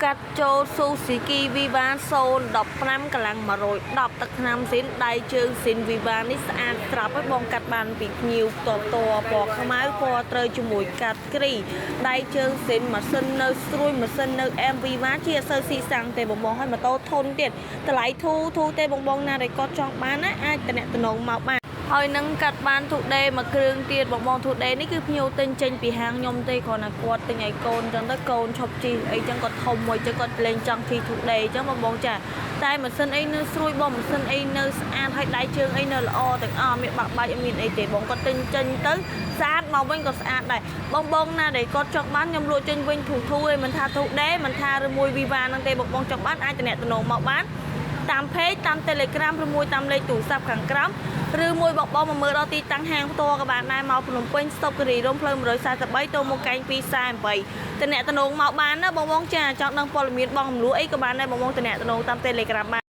កាត់ចូលស៊ូស៊ីគីវីវ៉ា015កម្លាំង110ទឹកថ្នាំស៊ីនដៃជើងស៊ីនវីវ៉ានេះស្អាតស្រាប់ហើយបងកាត់បានពីភ្ញៀវតពណ៌ខ្មៅពណ៌ត្រូវជាមួយកាត់គ្រីដៃជើងស៊ីនម៉ាស៊ីននៅស្រួយម៉ាស៊ីននៅអែមវីវ៉ាជាអសើស៊ីសាំងទេបងហើយម៉ូតូធន់ទៀតតម្លៃធូរទេបងណាដែលគាត់ចង់បានណាអាចតំណមកបានហើយនឹងកាត់បានទូដេមួយគ្រឿងទៀតបងទូដេនេះគឺភ្ញៀវទិញចេញពីហាងខ្ញុំទេគ្រាន់តែគាត់ទិញឲ្យកូនចឹងទៅកូនឈប់ជីអីចឹងគាត់ធំមួយចឹងគាត់លេងចង់ជីទូដេចឹងបងចាតែម៉ាស៊ីនអីនៅស្រួយបងម៉ាស៊ីនអីនៅស្អាតហើយដៃជើងអីនៅល្អទាំងអស់មានបាក់បាច់អត់មានអីទេបងគាត់ទិញចេញទៅស្អាតមកវិញក៏ស្អាតដែរបងណាដែលគាត់ចង់បានខ្ញុំលក់ចេញវិញធូរឯងមិនថាទូដេមិនថាឬមួយវីវ៉ាហ្នឹងទេបងចង់បានអាចតំណមកបានតាម page តាម Telegram ឬមួយតាមលេខទូរស័ព្ទខាងក្រោមឬមួយបងមកមើលដល់ទីតាំងហាងផ្ទាល់ក៏បានដែរមកភ្នំពេញស្តុបគិរីរំផ្លូវ143ទៅមុខកែង248តំណមកបានណាបងចាចង់ដឹងព័ត៌មានបងរំលោះអីក៏បានដែរបងតំណតាម Telegram បាន